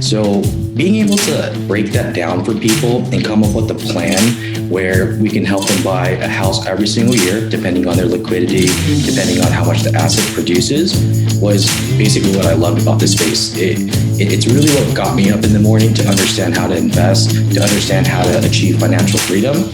So being able to break that down for people and come up with a plan where we can help them buy a house every single year, depending on their liquidity, depending on how much the asset produces, was basically what I loved about this space. It's really what got me up in the morning to understand how to invest, to understand how to achieve financial freedom.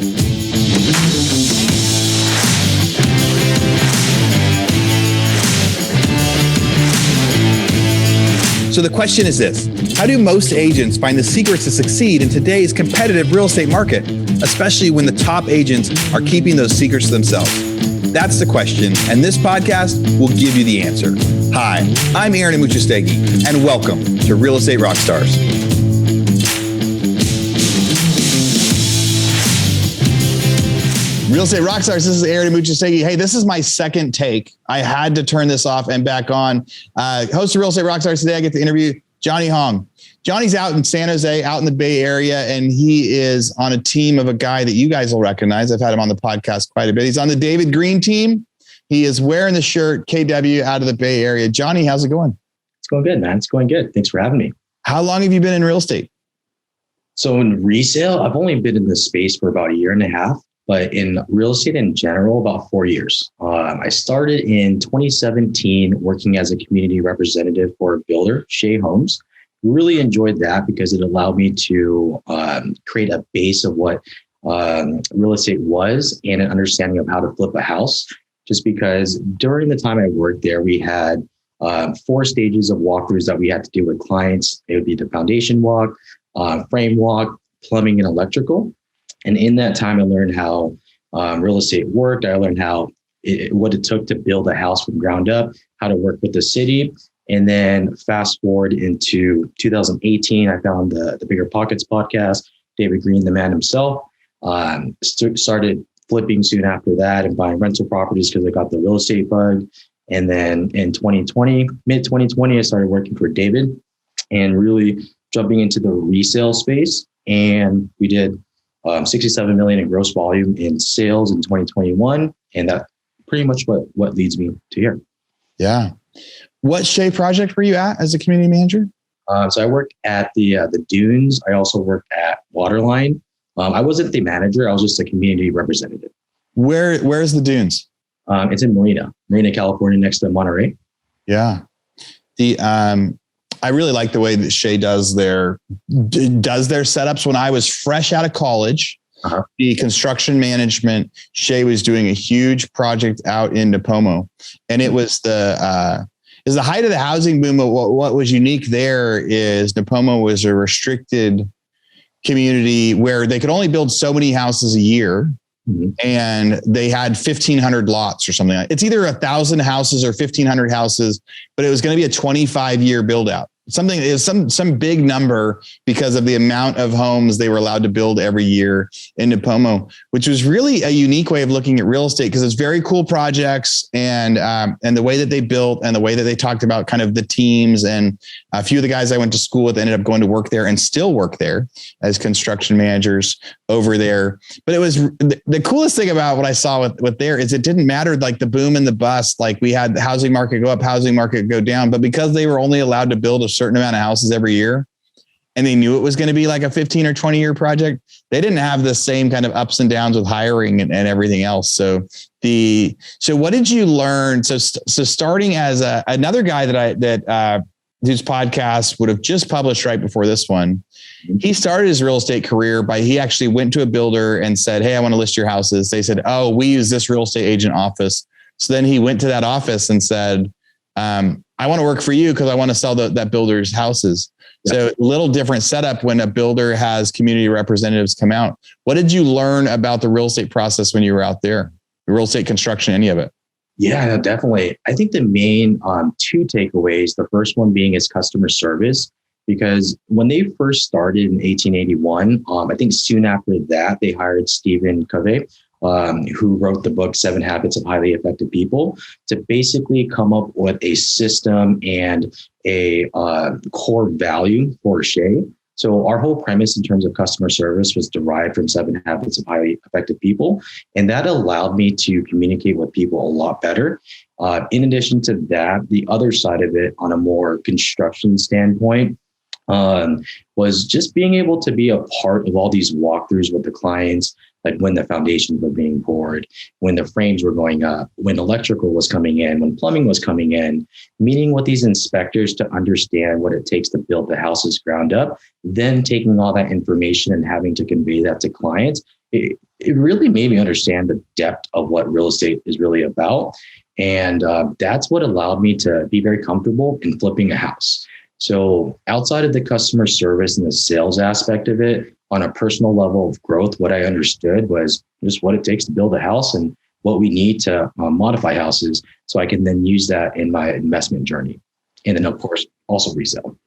So the question is this: how do most agents find the secrets to succeed in today's competitive real estate market, especially when the top agents are keeping those secrets to themselves? That's the question, and this podcast will give you the answer. Hi, I'm Aaron Amuchastegui, and welcome to Real Estate Rockstars. Real Estate Rockstars, this is Aaron Amuchastegui. Hey, this is my second take. I had to turn this off and back on. Host of Real Estate Rockstars today, I get to interview Johnny Hoang. Johnny's out in San Jose, out in the Bay Area, and he is on a team of a guy that you guys will recognize. I've had him on the podcast quite a bit. He's on the David Greene Team. He is wearing the shirt KW out of the Bay Area. Johnny, how's it going? It's going good, man. It's going good. Thanks for having me. How long have you been in real estate? So in resale, I've only been in this space for about a year and a half. But in real estate in general, about 4 years. I started in 2017 working as a community representative for a builder, Shea Homes. Really enjoyed that because it allowed me to create a base of what real estate was and an understanding of how to flip a house. Just because during the time I worked there, we had 4 stages of walkthroughs that we had to do with clients. It would be the foundation walk, frame walk, plumbing, and electrical. And in that time, I learned how real estate worked. I learned what it took to build a house from ground up, how to work with the city. And then fast forward into 2018, I found the Bigger Pockets podcast, David Greene, the man himself. Started flipping soon after that and buying rental properties because I got the real estate bug. And then in 2020, mid 2020, I started working for David and really jumping into the resale space. And we did 67 million in gross volume in sales in 2021. And that pretty much what leads me to here. Yeah. What Shea project were you at as a community manager? So I worked at the Dunes. I also worked at Waterline. I wasn't the manager. I was just a community representative. Where's the Dunes? It's in Marina, California, next to Monterey. Yeah. I really like the way that Shea does their setups. When I was fresh out of college, the construction management, Shea was doing a huge project out in Nipomo, and it was the height of the housing boom. But what was unique there is Nipomo was a restricted community where they could only build so many houses a year. Mm-hmm. And they had 1,500 lots or something like that. It's either 1,000 houses or 1,500 houses, but it was going to be a 25-year build out. Something is some big number because of the amount of homes they were allowed to build every year in Nipomo, which was really a unique way of looking at real estate because it's very cool projects and the way that they built and the way that they talked about kind of the teams. And a few of the guys I went to school with ended up going to work there and still work there as construction managers over there. But it was the coolest thing about what I saw with there is it didn't matter like the boom and the bust. Like we had the housing market go up, housing market go down, but because they were only allowed to build a certain amount of houses every year, and they knew it was going to be like a 15 or 20 year project, they didn't have the same kind of ups and downs with hiring and everything else. So what did you learn? So starting as another guy whose podcast would have just published right before this one, he started his real estate career he actually went to a builder and said, "Hey, I want to list your houses." They said, "Oh, we use this real estate agent office." So then he went to that office and said, "I want to work for you because I want to sell that builder's houses." Yeah. So a little different setup when a builder has community representatives come out. What did you learn about the real estate process when you were out there? The real estate construction, any of it? Yeah, no, definitely. I think the main 2 takeaways, the first one being is customer service, because when they first started in 1881, I think soon after that, they hired Stephen Covey, who wrote the book, 7 Habits of Highly Effective People, to basically come up with a system and a core value for Shea. So our whole premise in terms of customer service was derived from 7 Habits of Highly Effective People. And that allowed me to communicate with people a lot better. In addition to that, the other side of it on a more construction standpoint, was just being able to be a part of all these walkthroughs with the clients, like when the foundations were being poured, when the frames were going up, when electrical was coming in, when plumbing was coming in, meeting with these inspectors to understand what it takes to build the houses ground up, then taking all that information and having to convey that to clients. It really made me understand the depth of what real estate is really about. And that's what allowed me to be very comfortable in flipping a house. So outside of the customer service and the sales aspect of it, on a personal level of growth, what I understood was just what it takes to build a house and what we need to modify houses, so I can then use that in my investment journey. And then, of course, also resell.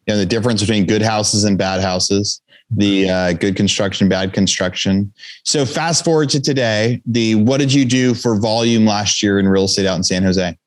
Yeah, the difference between good houses and bad houses, the good construction, bad construction. So fast forward to today, what did you do for volume last year in real estate out in San Jose?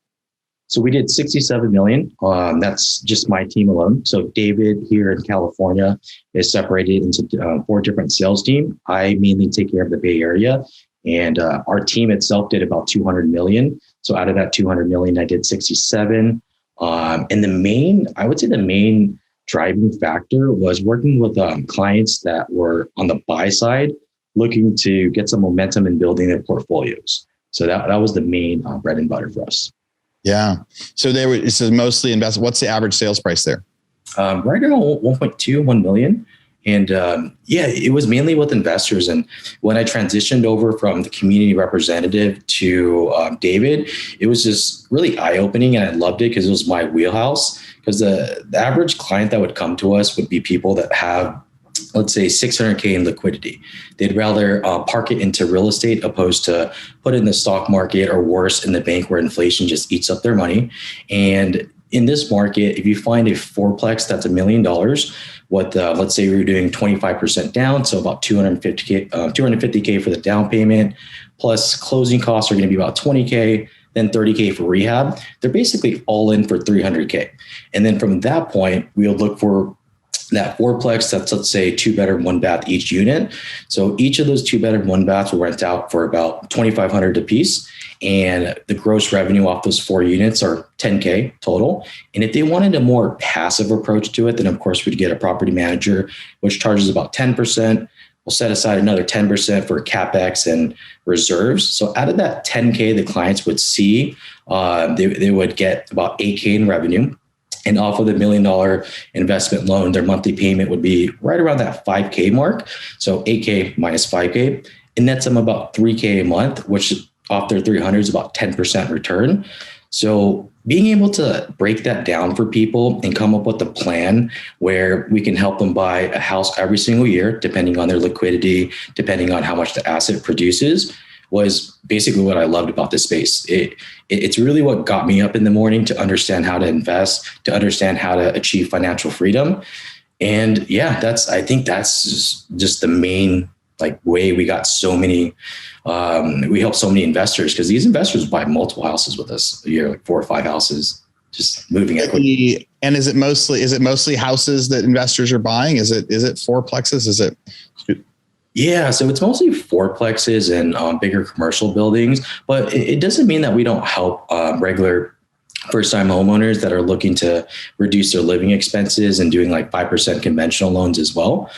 So we did 67 million. That's just my team alone. So David here in California is separated into 4 different sales teams. I mainly take care of the Bay Area, and our team itself did about 200 million. So out of that 200 million, I did 67. And I would say the main driving factor was working with clients that were on the buy side, looking to get some momentum in building their portfolios. So that was the main bread and butter for us. Yeah. So mostly invest. What's the average sales price there? Right around 1 million. And it was mainly with investors. And when I transitioned over from the community representative to David, it was just really eye-opening, and I loved it because it was my wheelhouse. Because the average client that would come to us would be people that have, let's say, 600K in liquidity. They'd rather park it into real estate opposed to put it in the stock market, or worse, in the bank where inflation just eats up their money. And in this market, if you find a fourplex that's $1 million, let's say we were doing 25% down, so about 250K for the down payment, plus closing costs are going to be about 20K, then 30K for rehab. They're basically all in for 300K. And then from that point, we'll look for that fourplex that's, let's say, 2-bedroom, 1-bath each unit. So each of those 2-bedroom, 1-baths will rent out for about $2,500 a piece. And the gross revenue off those 4 units are $10K total. And if they wanted a more passive approach to it, then of course we'd get a property manager, which charges about 10%. We'll set aside another 10% for CapEx and reserves. So out of that 10K, the clients would see, they would get about 8K in revenue. And off of the $1 million investment loan, their monthly payment would be right around that 5K mark. So 8K minus 5K, and nets them about 3K a month, which off their 300 is about 10% return. So being able to break that down for people and come up with a plan where we can help them buy a house every single year, depending on their liquidity, depending on how much the asset produces, was basically what I loved about this space. It's really what got me up in the morning to understand how to invest, to understand how to achieve financial freedom. And I think that's just the main way we got so many, we help so many investors, because these investors buy multiple houses with us a year, 4 or 5 houses, just moving equity. And is it mostly houses that investors are buying? Is it fourplexes? Yeah, so it's mostly fourplexes and bigger commercial buildings, but it doesn't mean that we don't help regular first-time homeowners that are looking to reduce their living expenses and doing 5% conventional loans as well.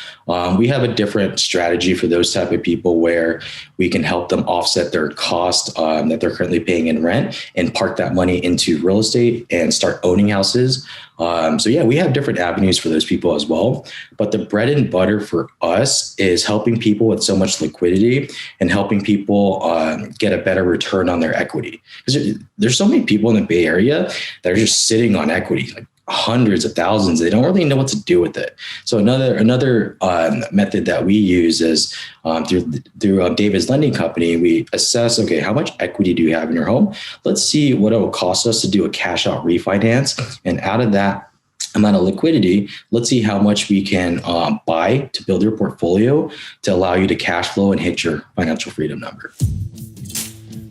We have a different strategy for those type of people where we can help them offset their cost that they're currently paying in rent and park that money into real estate and start owning houses. We have different avenues for those people as well. But the bread and butter for us is helping people with so much liquidity and helping people get a better return on their equity. Because there's so many people in the Bay Area that are just sitting on equity, hundreds of thousands. They don't really know what to do with it. So another method that we use is through David's lending company. We assess, okay, how much equity do you have in your home? Let's see what it will cost us to do a cash out refinance. And out of that amount of liquidity, let's see how much we can buy to build your portfolio to allow you to cash flow and hit your financial freedom number.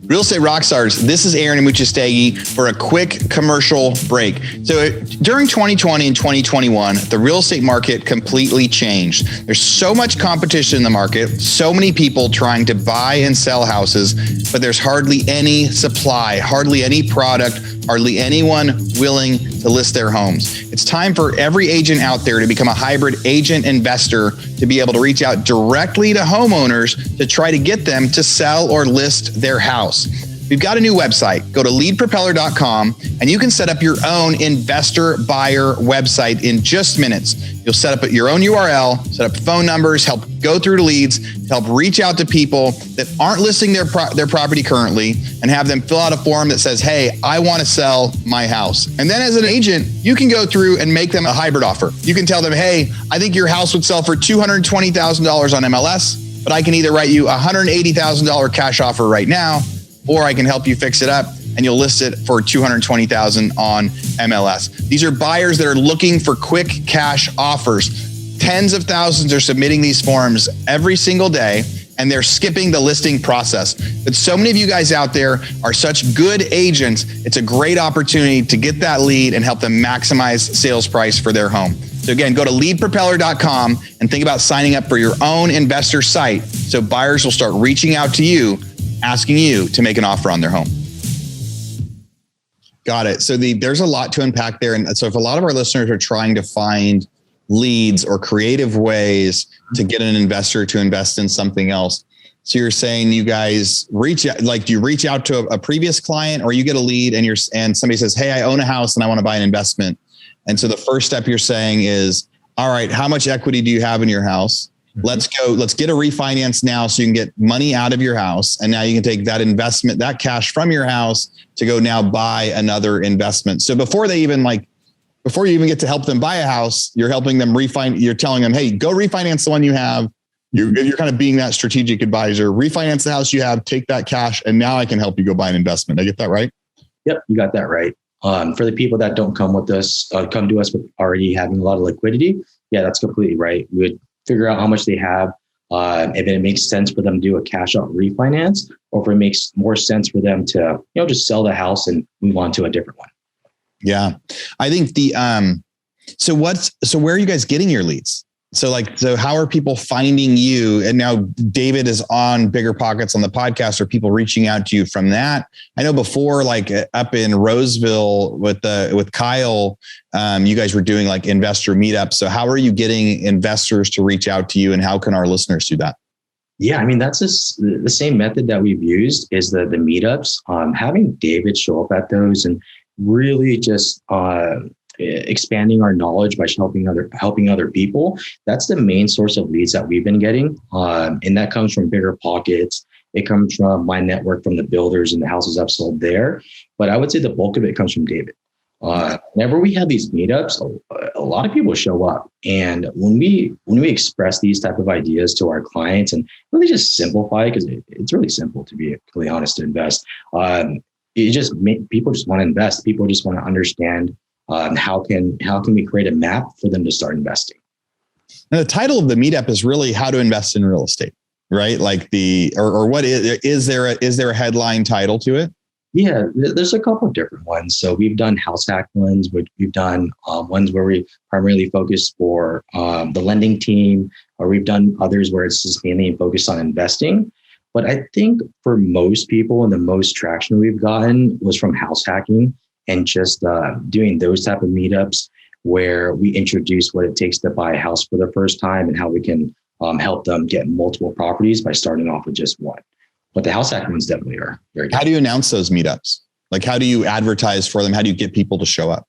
Real Estate Rockstars, this is Aaron Amuchastegui for a quick commercial break. So during 2020 and 2021, the real estate market completely changed. There's so much competition in the market, so many people trying to buy and sell houses, but there's hardly any supply, hardly any product, hardly anyone willing to list their homes. It's time for every agent out there to become a hybrid agent investor, to be able to reach out directly to homeowners to try to get them to sell or list their house. We've got a new website. Go to leadpropeller.com and you can set up your own investor buyer website in just minutes. You'll set up your own URL, set up phone numbers, help go through to leads, help reach out to people that aren't listing their property currently, and have them fill out a form that says, hey, I want to sell my house. And then as an agent, you can go through and make them a hybrid offer. You can tell them, hey, I think your house would sell for $220,000 on MLS, but I can either write you a $180,000 cash offer right now, or I can help you fix it up and you'll list it for $220,000 on MLS. These are buyers that are looking for quick cash offers. Tens of thousands are submitting these forms every single day, and they're skipping the listing process. But so many of you guys out there are such good agents. It's a great opportunity to get that lead and help them maximize sales price for their home. So again, go to leadpropeller.com and think about signing up for your own investor site, so buyers will start reaching out to you, asking you to make an offer on their home. Got it. So there's a lot to unpack there. And so if a lot of our listeners are trying to find leads or creative ways to get an investor to invest in something else, so you're saying you guys reach out, like, do you reach out to a previous client, or you get a lead and somebody says, hey, I own a house and I want to buy an investment. And so the first step you're saying is, all right, how much equity do you have in your house? Let's get a refinance now so you can get money out of your house. And now you can take that investment, that cash from your house, to go now buy another investment. So before you even get to help them buy a house, you're helping them you're telling them, hey, go refinance the one you have. You're kind of being that strategic advisor. Refinance the house you have, take that cash, and now I can help you go buy an investment. I get that right? Yep, you got that right. For the people that don't come to us with already having a lot of liquidity, yeah, that's completely right. We would figure out how much they have, if it makes sense for them to do a cash out refinance, or if it makes more sense for them to, just sell the house and move on to a different one. Yeah. I think so where are you guys getting your leads? So how are people finding you? And now David is on Bigger Pockets on the podcast. Are people reaching out to you from that? I know before, like up in Roseville with Kyle, you guys were doing like investor meetups. So how are you getting investors to reach out to you, and how can our listeners do that? Yeah, I mean, that's the same method that we've used is the meetups. Having David show up at those and really just expanding our knowledge by helping other people. That's the main source of leads that we've been getting. And that comes from Bigger Pockets. It comes from my network, from the builders and the houses I've sold there. But I would say the bulk of it comes from David. Whenever we have these meetups, a lot of people show up. And when we express these type of ideas to our clients and really just simplify, because it's really simple, to be completely honest, to invest. People just want to invest. People just want to understand how can we create a map for them to start investing. Now, the title of the meetup is really how to invest in real estate, right? Like what is there a headline title to it? Yeah, there's a couple of different ones. So we've done house hack ones, which we've done ones where we primarily focus for the lending team, or we've done others where it's just mainly focused on investing. But I think for most people, and the most traction we've gotten was from house hacking, and just doing those type of meetups where we introduce what it takes to buy a house for the first time and how we can help them get multiple properties by starting off with just one. But the house hacking ones definitely are very good. How do you announce those meetups? Like, how do you advertise for them? How do you get people to show up?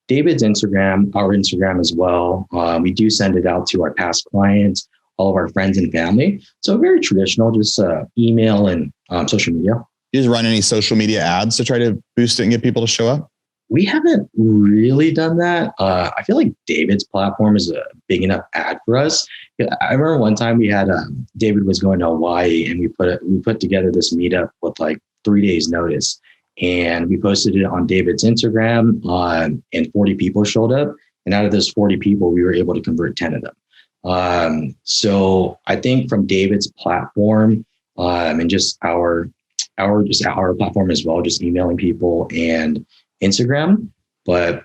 David's Instagram, our Instagram as well. We do send it out to our past clients, all of our friends and family. So very traditional, just email and social media. You just run any social media ads to try to boost it and get people to show up? We haven't really done that. I feel like David's platform is a big enough ad for us. I remember one time we had David was going to Hawaii, and we put together this meetup with like 3 days notice, and we posted it on David's Instagram, and 40 people showed up. And out of those 40 people, we were able to convert 10 of them. So I think from David's platform and just our platform as well, just emailing people and Instagram. But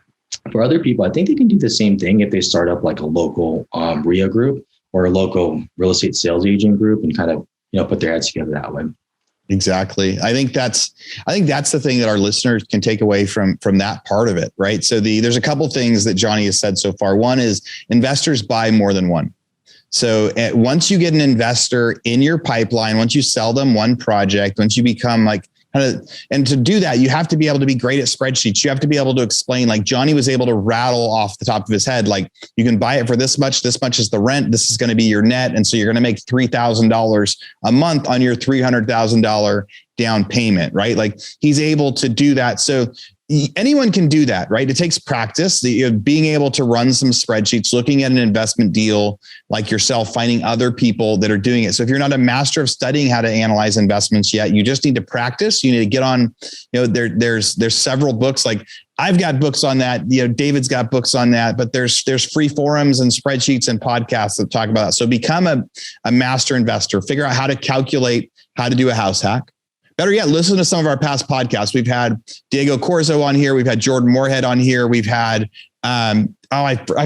for other people, I think they can do the same thing if they start up like a local RIA group or a local real estate sales agent group and kind of, put their heads together that way. Exactly. I think that's the thing that our listeners can take away from that part of it, right? So there's a couple things that Johnny has said so far. One is investors buy more than one. So once you get an investor in your pipeline, once you sell them one project, once you become like and to do that, you have to be able to be great at spreadsheets. You have to be able to explain, like Johnny was able to rattle off the top of his head, like you can buy it for this much is the rent. This is going to be your net. And so you're going to make $3,000 a month on your $300,000 down payment, right? Like he's able to do that. So anyone can do that, right? It takes practice, being able to run some spreadsheets, looking at an investment deal like yourself, finding other people that are doing it. So if you're not a master of studying how to analyze investments yet, you just need to practice. You need to get on, there's several books. Like I've got books on that. David's got books on that, but there's free forums and spreadsheets and podcasts that talk about that. So become a master investor, figure out how to calculate, how to do a house hack. Better yet, listen to some of our past podcasts. We've had Diego Corzo on here. We've had Jordan Moorhead on here. We've had, I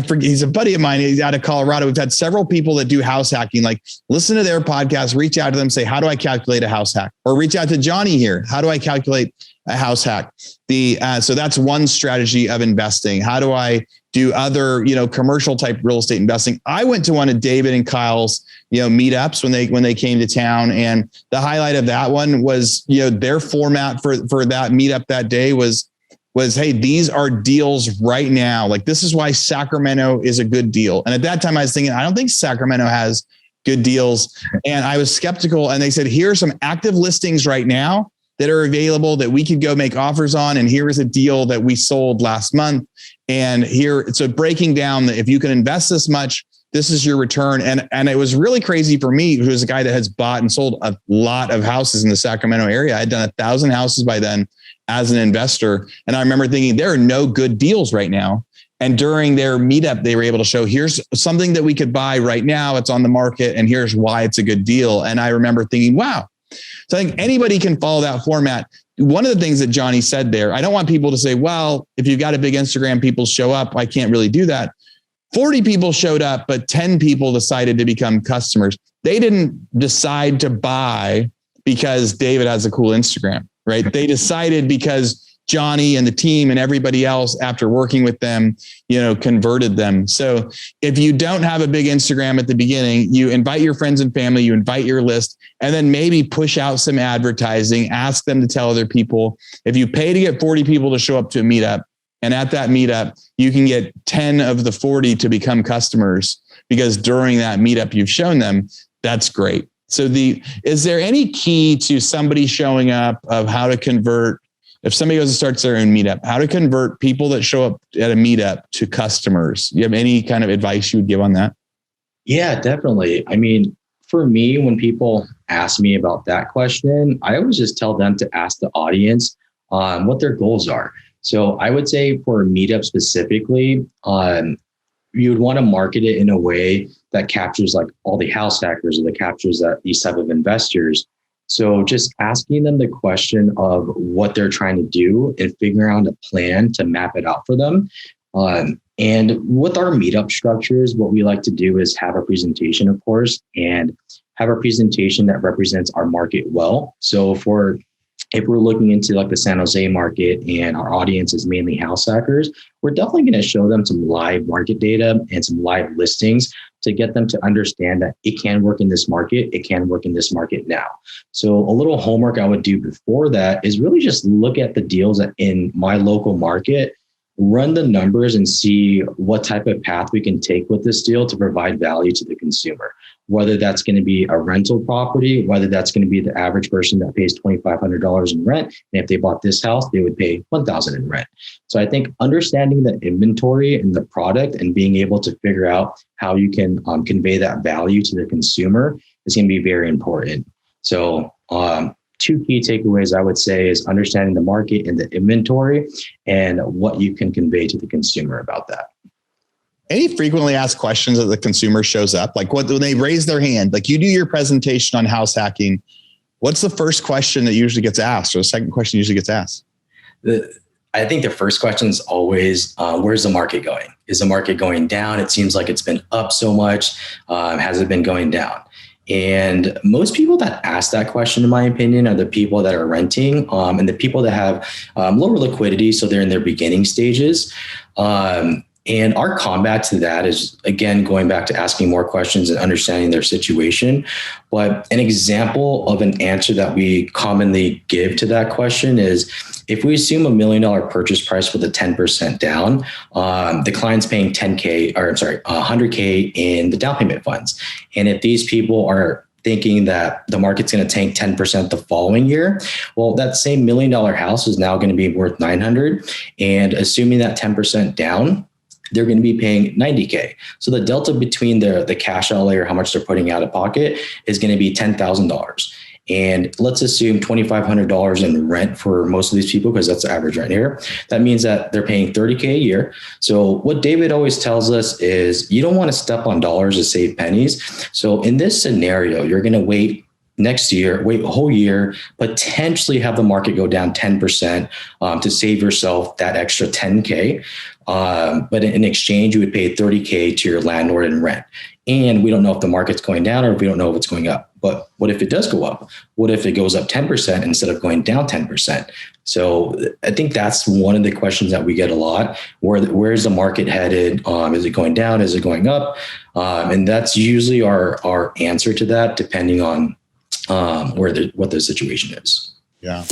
forget, he's a buddy of mine. He's out of Colorado. We've had several people that do house hacking. Like listen to their podcast, reach out to them, say, how do I calculate a house hack? Or reach out to Johnny here. How do I calculate a house hack? So that's one strategy of investing. How do I do other, commercial type real estate investing? I went to one of David and Kyle's, meetups when they came to town. And the highlight of that one was, their format for that meetup that day was, hey, these are deals right now. Like this is why Sacramento is a good deal. And at that time I was thinking, I don't think Sacramento has good deals. And I was skeptical. And they said, here are some active listings right now that are available that we could go make offers on. And here is a deal that we sold last month. And so breaking down that if you can invest this much, this is your return. And it was really crazy for me, who was a guy that has bought and sold a lot of houses in the Sacramento area. I had done 1,000 houses by then as an investor. And I remember thinking there are no good deals right now. And during their meetup, they were able to show, here's something that we could buy right now. It's on the market and here's why it's a good deal. And I remember thinking, wow. So I think anybody can follow that format. One of the things that Johnny said there, I don't want people to say, well, if you've got a big Instagram, people show up. I can't really do that. 40 people showed up, but 10 people decided to become customers. They didn't decide to buy because David has a cool Instagram, right? They decided because Johnny and the team and everybody else, after working with them, converted them. So if you don't have a big Instagram at the beginning, you invite your friends and family, you invite your list, and then maybe push out some advertising, ask them to tell other people. If you pay to get 40 people to show up to a meetup, and at that meetup, you can get 10 of the 40 to become customers because during that meetup, you've shown them. That's great. So is there any key to somebody showing up of how to convert? If somebody goes and starts their own meetup, how to convert people that show up at a meetup to customers? You have any kind of advice you would give on that? Yeah, definitely. I mean, for me, when people ask me about that question, I always just tell them to ask the audience what their goals are. So I would say for a meetup specifically, you would want to market it in a way that captures like all the house hackers or that captures these type of investors. So just asking them the question of what they're trying to do and figuring out a plan to map it out for them. And with our meetup structures, what we like to do is have a presentation, of course, and have a presentation that represents our market well. So if we're looking into like the San Jose market and our audience is mainly house hackers, we're definitely going to show them some live market data and some live listings to get them to understand that it can work in this market. It can work in this market now. So a little homework I would do before that is really just look at the deals in my local market, run the numbers and see what type of path we can take with this deal to provide value to the consumer. Whether that's going to be a rental property, whether that's going to be the average person that pays $2,500 in rent. And if they bought this house, they would pay $1,000 in rent. So I think understanding the inventory and the product and being able to figure out how you can convey that value to the consumer is going to be very important. So two key takeaways I would say is understanding the market and the inventory and what you can convey to the consumer about that. Any frequently asked questions that the consumer shows up? Like when they raise their hand, like you do your presentation on house hacking, what's the first question that usually gets asked or the second question usually gets asked? I think the first question is always, where's the market going? Is the market going down? It seems like it's been up so much. Has it been going down? And most people that ask that question, in my opinion, are the people that are renting and the people that have lower liquidity. So they're in their beginning stages. And our combat to that is, again, going back to asking more questions and understanding their situation. But an example of an answer that we commonly give to that question is, if we assume $1 million purchase price with a 10% down, the client's paying 100K in the down payment funds. And if these people are thinking that the market's going to tank 10% the following year, well, that same $1 million house is now going to be worth 900. And assuming that 10% down, they're going to be paying 90K. So the delta between the cash outlay or how much they're putting out of pocket is going to be $10,000. And let's assume $2,500 in rent for most of these people, because that's the average right here. That means that they're paying 30K a year. So what David always tells us is you don't want to step on dollars to save pennies. So in this scenario, you're going to wait next year, wait a whole year, potentially have the market go down 10% to save yourself that extra 10K. But in exchange, you would pay 30K to your landlord in rent. And we don't know if the market's going down or if we don't know if it's going up. But what if it does go up? What if it goes up 10% instead of going down 10%? So I think that's one of the questions that we get a lot. Where is the market headed? Is it going down? Is it going up? And that's usually our answer to that, depending on what the situation is. Yeah.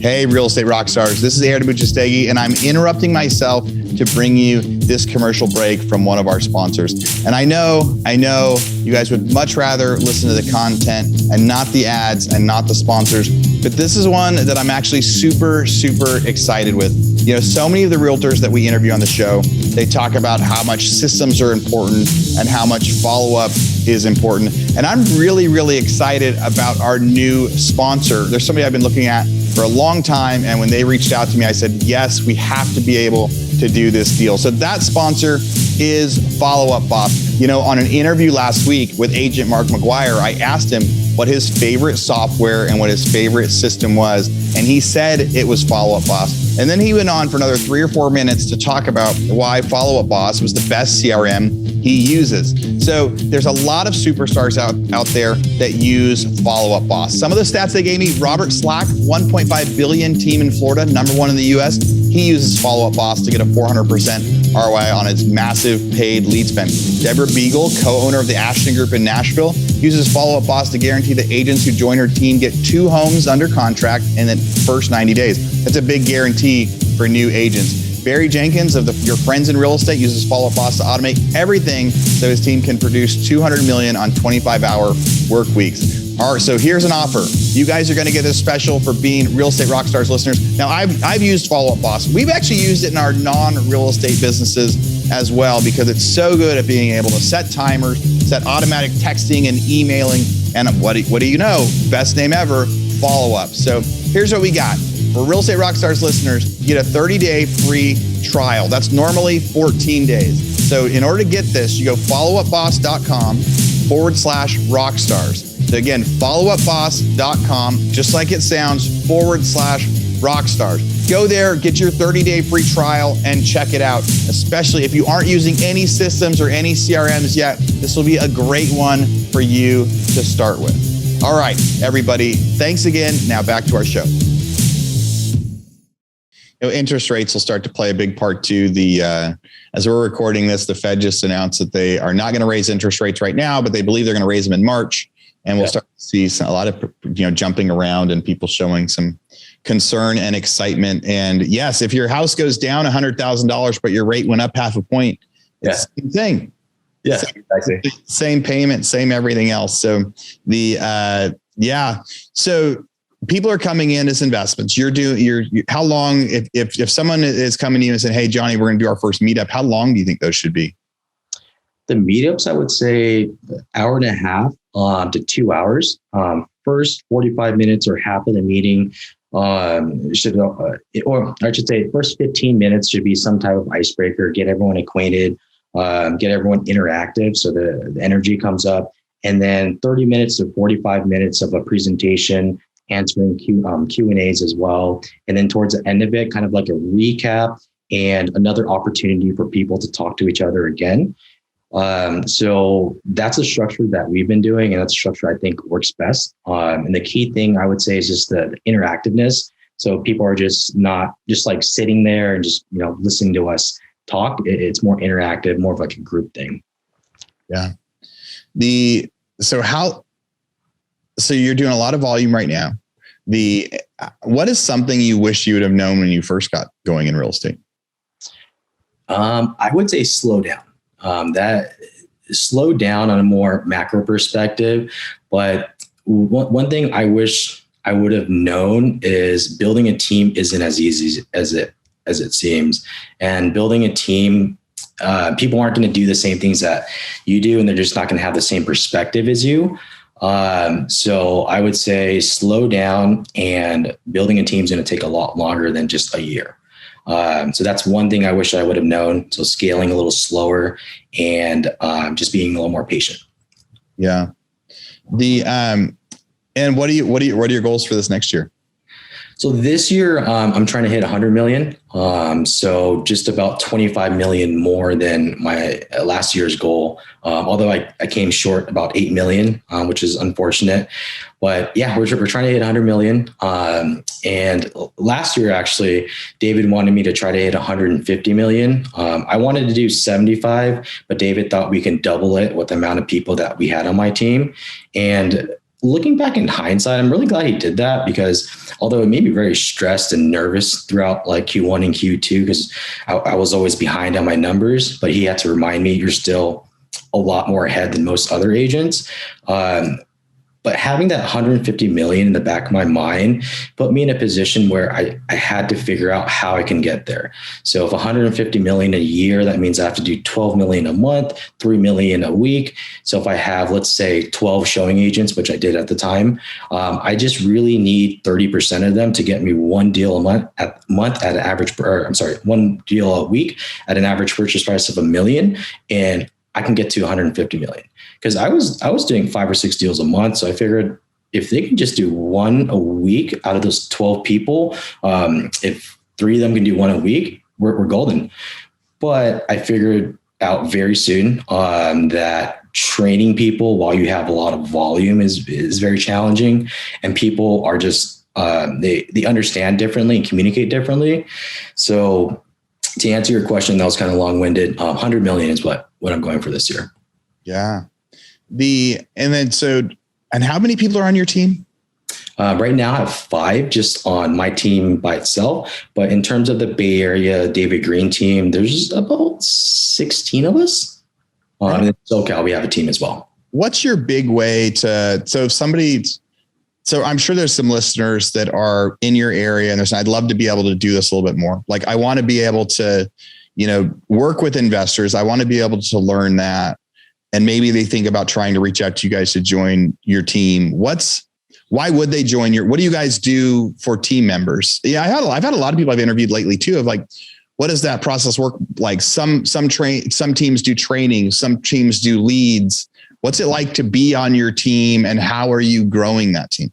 Hey, Real Estate Rockstars. This is Aaron Muchastegi, and I'm interrupting myself to bring you this commercial break from one of our sponsors. And I know you guys would much rather listen to the content and not the ads and not the sponsors, but this is one that I'm actually super, super excited with. You know, so many of the realtors that we interview on the show, they talk about how much systems are important and how much follow-up is important. And I'm really, really excited about our new sponsor. There's somebody I've been looking at for a long time. And when they reached out to me, I said, yes, we have to be able to do this deal. So that sponsor is Follow Up Boss. You know, on an interview last week with agent Mark McGuire, I asked him what his favorite software and what his favorite system was. And he said it was Follow Up Boss. And then he went on for another 3 or 4 minutes to talk about why Follow Up Boss was the best CRM he uses. So there's a lot of superstars out there that use Follow Up Boss. Some of the stats they gave me: Robert Slack, 1.5 billion team in Florida, #1 in the US. He uses Follow Up Boss to get a 400% ROI on its massive paid lead spend. Deborah Beagle, co-owner of the Ashton Group in Nashville, uses Follow Up Boss to guarantee that agents who join her team get 2 homes under contract in the first 90 days. That's a big guarantee for new agents. Barry Jenkins of Your Friends in Real Estate uses Follow Up Boss to automate everything so his team can produce $200 million on 25-hour work weeks. All right, so here's an offer. You guys are going to get this special for being Real Estate Rockstars listeners. Now, I've used Follow Up Boss. We've actually used it in our non-real estate businesses as well, because it's so good at being able to set timers, set automatic texting and emailing, and what do you know? Best name ever, Follow Up. So here's what we got. For Real Estate Rockstars listeners, you get a 30-day free trial. That's normally 14 days. So in order to get this, you go followupboss.com/rockstars. So again, followupboss.com, just like it sounds, /rockstars. Go there, get your 30-day free trial and check it out. Especially if you aren't using any systems or any CRMs yet, this will be a great one for you to start with. All right, everybody, thanks again. Now back to our show. You know, interest rates will start to play a big part too. As we're recording this, the Fed just announced that they are not going to raise interest rates right now, but they believe they're going to raise them in March. And we'll start to see a lot of, jumping around and people showing some concern and excitement. And yes, if your house goes down $100,000, but your rate went up half a point, it's the same thing. Yeah, exactly. Same payment, same everything else. So so people are coming in as investments. How long, if someone is coming to you and saying, hey, Johnny, we're going to do our first meetup, how long do you think those should be? The meetups, I would say 1.5 hours to 2 hours. First 45 minutes or half of the meeting first 15 minutes should be some type of icebreaker, get everyone acquainted, get everyone interactive so the energy comes up. And then 30 minutes to 45 minutes of a presentation, answering Q&As as well. And then towards the end of it, kind of like a recap and another opportunity for people to talk to each other again. So that's a structure that we've been doing, and that's a structure I think works best. And the key thing I would say is just the interactiveness. So people are just not just like sitting there and just, listening to us talk. It's more interactive, more of like a group thing. Yeah. So you're doing a lot of volume right now. What is something you wish you would have known when you first got going in real estate? I would say slow down. That slow down on a more macro perspective. But one thing I wish I would have known is building a team isn't as easy as it seems. And building a team, people aren't going to do the same things that you do, and they're just not going to have the same perspective as you. So I would say slow down, and building a team is going to take a lot longer than just a year. So that's one thing I wish I would have known. So scaling a little slower and just being a little more patient. Yeah. And what are your goals for this next year? So this year, I'm trying to hit 100 million. So just about 25 million more than my last year's goal. Although I came short about 8 million, which is unfortunate. But yeah, we're trying to hit 100 million. And last year, actually, David wanted me to try to hit 150 million. I wanted to do 75, but David thought we can double it with the amount of people that we had on my team. And looking back in hindsight, I'm really glad he did that, because although it made me very stressed and nervous throughout like Q1 and Q2, because I was always behind on my numbers, but he had to remind me, you're still a lot more ahead than most other agents. But having that 150 million in the back of my mind put me in a position where I had to figure out how I can get there. So if 150 million a year, that means I have to do 12 million a month, 3 million a week. So if I have, let's say 12 showing agents, which I did at the time, I just really need 30% of them to get me one deal a month at an average, one deal a week at an average purchase price of $1 million. And I can get to 150 million. Because I was doing 5 or 6 deals a month. So I figured if they can just do one a week out of those 12 people, if 3 of them can do one a week, we're golden. But I figured out very soon that training people while you have a lot of volume is very challenging, and people are just they understand differently and communicate differently. So to answer your question, that was kind of long-winded. 100 million is what I'm going for this year. Yeah. And how many people are on your team? Right now I have 5 just on my team by itself. But in terms of the Bay Area David Greene team, there's about 16 of us. And in SoCal, we have a team as well. What's your big way so I'm sure there's some listeners that are in your area and I'd love to be able to do this a little bit more. Like I want to be able to, work with investors. I want to be able to learn that. And maybe they think about trying to reach out to you guys to join your team. Why would they join what do you guys do for team members? Yeah, I've had a lot of people I've interviewed lately too, of like, what does that process work like? Some teams do training, some teams do leads. What's it like to be on your team, and how are you growing that team?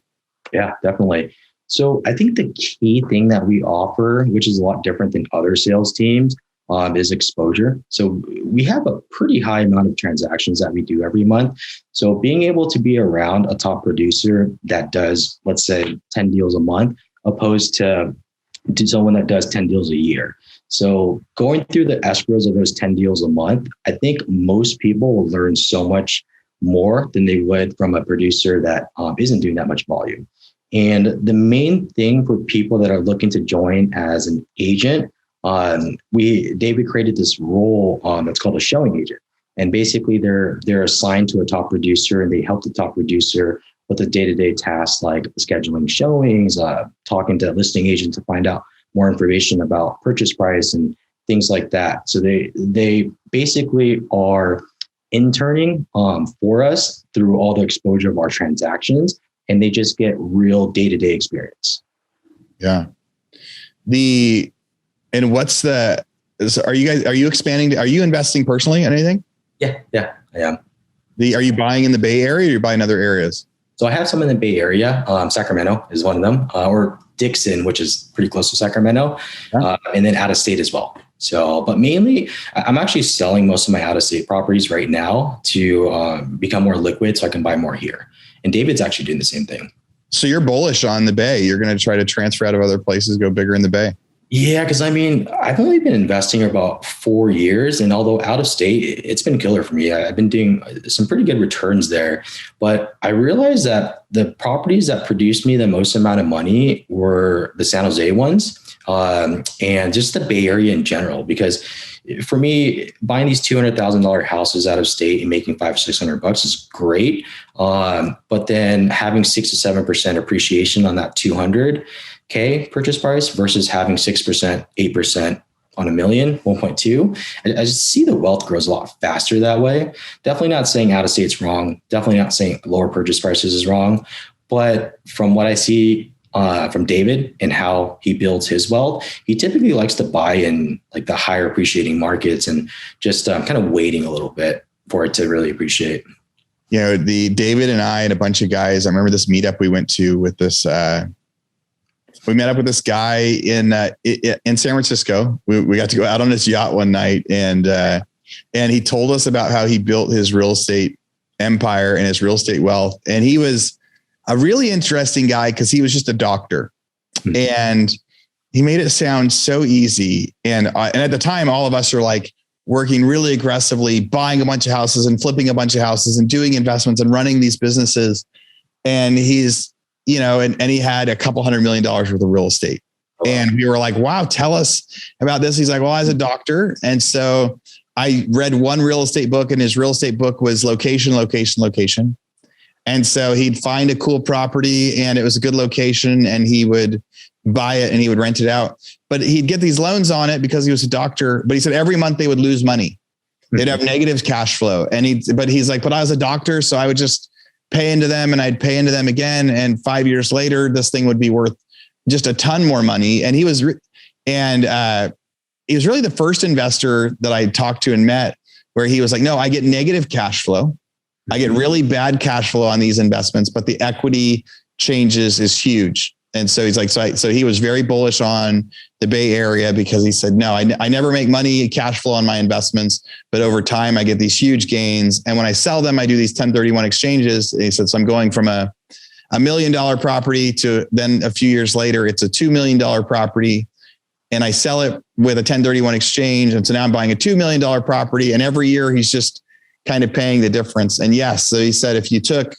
Yeah, definitely. So I think the key thing that we offer, which is a lot different than other sales teams, is exposure. So we have a pretty high amount of transactions that we do every month. So being able to be around a top producer that does, let's say, 10 deals a month, opposed to someone that does 10 deals a year. So going through the escrows of those 10 deals a month, I think most people will learn so much more than they would from a producer that isn't doing that much volume. And the main thing for people that are looking to join as an agent, David created this role that's called a showing agent. And basically they're assigned to a top producer, and they help the top producer with the day-to-day tasks like scheduling showings, talking to listing agents to find out more information about purchase price and things like that. So they basically are interning for us through all the exposure of our transactions, and they just get real day-to-day experience. Yeah. Are you expanding? Are you investing personally in anything? Yeah, I am. Are you buying in the Bay Area, or are you buying other areas? So I have some in the Bay Area. Sacramento is one of them, or Dixon, which is pretty close to Sacramento, and then out of state as well. So, but mainly I'm actually selling most of my out of state properties right now to become more liquid so I can buy more here. And David's actually doing the same thing. So you're bullish on the Bay. You're going to try to transfer out of other places, go bigger in the Bay. Yeah, because I mean, I've only been investing about 4 years, and although out of state, it's been killer for me. I've been doing some pretty good returns there, but I realized that the properties that produced me the most amount of money were the San Jose ones, and just the Bay Area in general. Because for me, buying these $200,000 houses out of state and making $500-600 is great, but then having 6 to 7% appreciation on that 200K purchase price versus having 6%, 8% on $1 million, 1.2. I just see the wealth grows a lot faster that way. Definitely not saying out of state's wrong. Definitely not saying lower purchase prices is wrong. But from what I see from David and how he builds his wealth, he typically likes to buy in like the higher appreciating markets and just kind of waiting a little bit for it to really appreciate. You know, the David and I and a bunch of guys, I remember this meetup we went to with this, we met up with this guy in San Francisco. We got to go out on his yacht one night, and he told us about how he built his real estate empire and his real estate wealth. And he was a really interesting guy because he was just a doctor, and he made it sound so easy. And at the time, all of us are like working really aggressively, buying a bunch of houses and flipping a bunch of houses and doing investments and running these businesses. And he's, you know, and he had a couple $100 million worth of real estate. And we were like, wow, tell us about this. He's like, well, I was a doctor. And so I read one real estate book, and his real estate book was location, location, location. And so he'd find a cool property and it was a good location, and he would buy it and he would rent it out. But he'd get these loans on it because he was a doctor. But he said every month they would lose money. They'd have negative cash flow. And he's like, but I was a doctor, so I would just pay into them and I'd pay into them again. And 5 years later, this thing would be worth just a ton more money. And he was really the first investor that I talked to and met where he was like, no, I get negative cash flow. I get really bad cash flow on these investments, but the equity changes is huge. And so he's like, so he was very bullish on the Bay Area because he said, no, I never make money, cash flow on my investments, but over time I get these huge gains. And when I sell them, I do these 1031 exchanges. And he said, so I'm going from a $1 million property to then a few years later, it's a $2 million property. And I sell it with a 1031 exchange. And so now I'm buying a $2 million property. And every year he's just kind of paying the difference. And yes, so he said, if you took,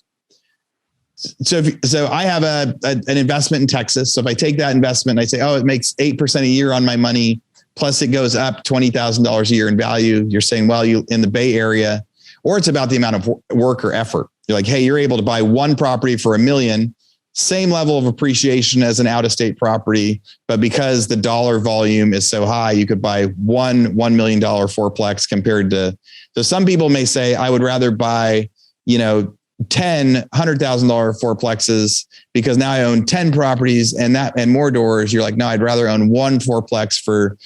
so I have an investment in Texas. So if I take that investment and I say, oh, it makes 8% a year on my money, plus it goes up $20,000 a year in value. You're saying, well, you in the Bay Area, or it's about the amount of work or effort. You're like, hey, you're able to buy one property for $1 million, same level of appreciation as an out-of-state property. But because the dollar volume is so high, you could buy $1 million fourplex compared to, so some people may say, I would rather buy, 10 $100,000 fourplexes because now I own 10 properties and more doors. You're like, no, I'd rather own one fourplex for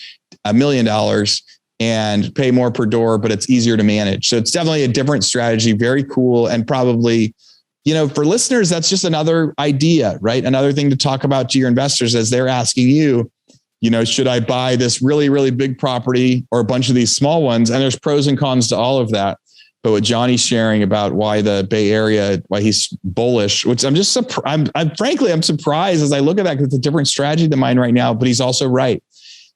$1 million and pay more per door, but it's easier to manage. So it's definitely a different strategy. Very cool. And probably, for listeners, that's just another idea, right? Another thing to talk about to your investors as they're asking you, should I buy this really, really big property or a bunch of these small ones? And there's pros and cons to all of that. But what Johnny's sharing about why the Bay Area, why he's bullish, which I'm just surprised. I'm surprised as I look at that because it's a different strategy than mine right now, but he's also right.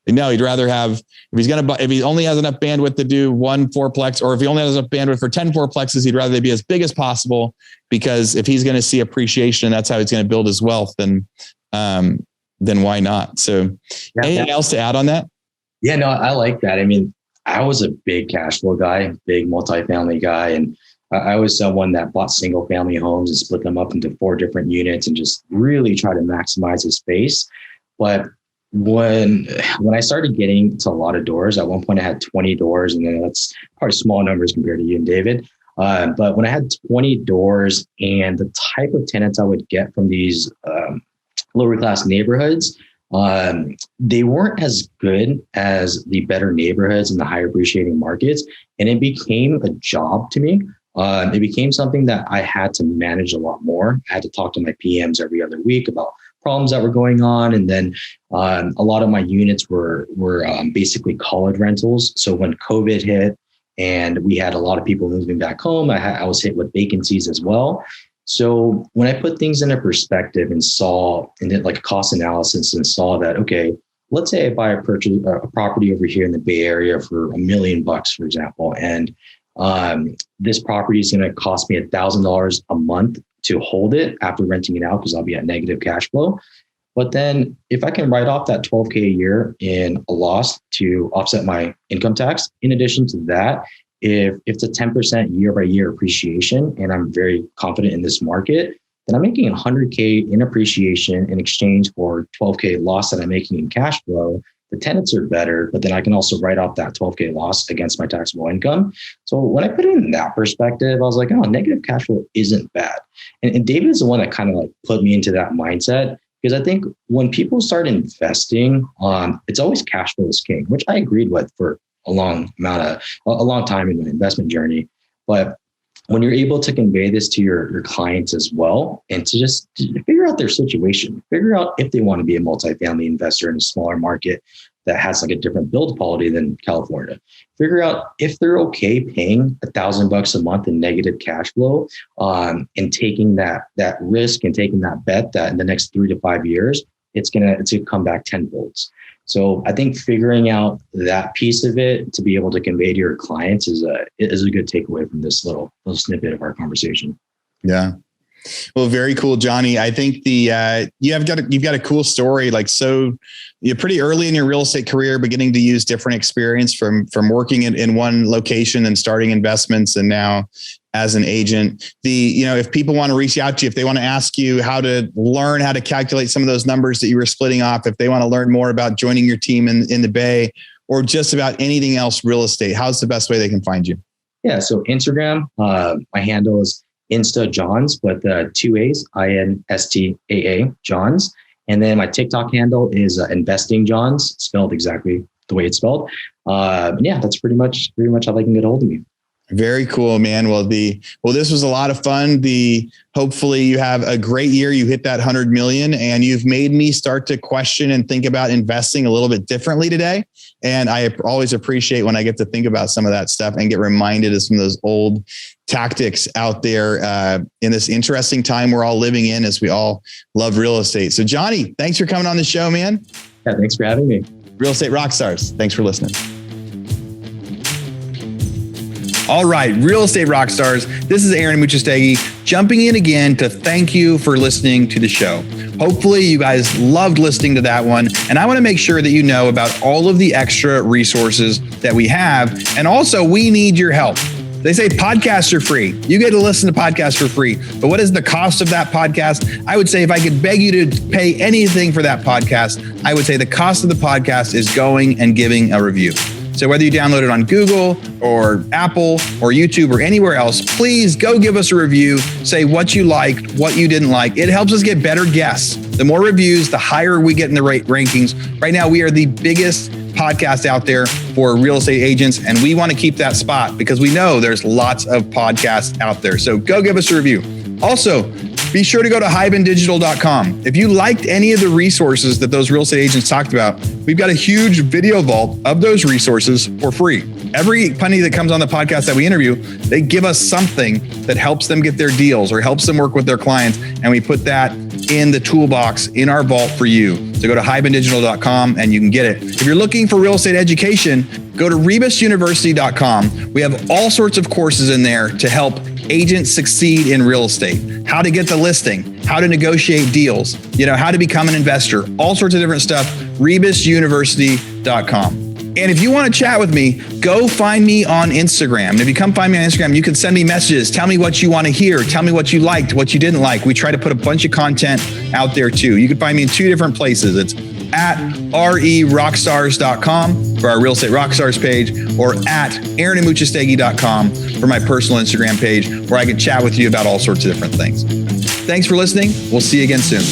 No, he'd rather have, if he only has enough bandwidth to do one fourplex, or if he only has enough bandwidth for 10 fourplexes, he'd rather they be as big as possible, because if he's going to see appreciation, that's how he's going to build his wealth, then why not? So anything else to add on that? Yeah, no, I like that. I mean, I was a big cash flow guy, big multifamily guy. And I was someone that bought single family homes and split them up into 4 different units and just really try to maximize the space. But when I started getting to a lot of doors, at one point I had 20 doors, and then that's probably small numbers compared to you and David. But when I had 20 doors and the type of tenants I would get from these lower class neighborhoods, they weren't as good as the better neighborhoods and the higher appreciating markets. And it became a job to me. It became something that I had to manage a lot more. I had to talk to my PMs every other week about problems that were going on. And then a lot of my units were basically college rentals. So when COVID hit and we had a lot of people moving back home, I was hit with vacancies as well. So when I put things into perspective and did like a cost analysis and saw that, okay, let's say I buy a property over here in the Bay Area for $1 million, for example, and this property is going to cost me $1,000 a month to hold it after renting it out because I'll be at negative cash flow. But then if I can write off that $12,000 a year in a loss to offset my income tax, in addition to that, if it's a 10% year by year appreciation, and I'm very confident in this market, then I'm making $100,000 in appreciation in exchange for $12,000 loss that I'm making in cash flow. The tenants are better, but then I can also write off that $12,000 loss against my taxable income. So when I put it in that perspective, I was like, oh, negative cash flow isn't bad. And David is the one that kind of like put me into that mindset, because I think when people start investing, it's always cash flow is king, which I agreed with for a long time in my investment journey. But when you're able to convey this to your clients as well, and to just figure out their situation, figure out if they want to be a multifamily investor in a smaller market that has like a different build quality than California, figure out if they're okay paying $1,000 a month in negative cash flow, and taking that risk and taking that bet that in the next 3 to 5 years, it's going to come back tenfold. So I think figuring out that piece of it to be able to convey to your clients is a good takeaway from this little snippet of our conversation. Yeah. Well, very cool, Johnny. I think you've got a cool story. Like, so you're pretty early in your real estate career, beginning to use different experience from working in one location and starting investments, and now as an agent. If people want to reach out to you, if they want to ask you how to learn how to calculate some of those numbers that you were splitting off, if they want to learn more about joining your team in the Bay, or just about anything else real estate, how's the best way they can find you? Yeah. So Instagram, my handle is Insta Johns, but 2 A's, INSTAA Johns. And then my TikTok handle is Investing Johns, spelled exactly the way it's spelled. Yeah, that's pretty much how they can get a hold of me. Very cool, man. Well, this was a lot of fun. Hopefully you have a great year. You hit that 100 million, and you've made me start to question and think about investing a little bit differently today. And I always appreciate when I get to think about some of that stuff and get reminded of some of those old tactics out there in this interesting time we're all living in, as we all love real estate. So Johnny, thanks for coming on the show, man. Yeah, thanks for having me. Real Estate Rockstars. Thanks for listening. All right, Real Estate Rockstars. This is Aaron Muchastegui jumping in again to thank you for listening to the show. Hopefully you guys loved listening to that one. And I want to make sure that you know about all of the extra resources that we have. And also, we need your help. They say podcasts are free. You get to listen to podcasts for free. But what is the cost of that podcast? I would say if I could beg you to pay anything for that podcast, I would say the cost of the podcast is going and giving a review. So whether you download it on Google or Apple or YouTube or anywhere else, please go give us a review. Say what you liked, what you didn't like. It helps us get better guests. The more reviews, the higher we get in the rankings. Right now, we are the biggest podcast out there for real estate agents, and we want to keep that spot because we know there's lots of podcasts out there. So go give us a review. Also, be sure to go to hibandigital.com. If you liked any of the resources that those real estate agents talked about, we've got a huge video vault of those resources for free. Every penny that comes on the podcast that we interview, they give us something that helps them get their deals or helps them work with their clients. And we put that in the toolbox in our vault for you. So go to hibandigital.com and you can get it. If you're looking for real estate education, go to rebusuniversity.com. We have all sorts of courses in there to help agents succeed in real estate. How to get the listing, how to negotiate deals, how to become an investor, all sorts of different stuff, rebusuniversity.com. And if you want to chat with me, go find me on Instagram. And if you come find me on Instagram, you can send me messages. Tell me what you want to hear. Tell me what you liked, what you didn't like. We try to put a bunch of content out there too. You can find me in 2 different places. It's at rerockstars.com for our Real Estate Rockstars page, or at aaronmuchastegui.com for my personal Instagram page, where I can chat with you about all sorts of different things. Thanks for listening. We'll see you again soon.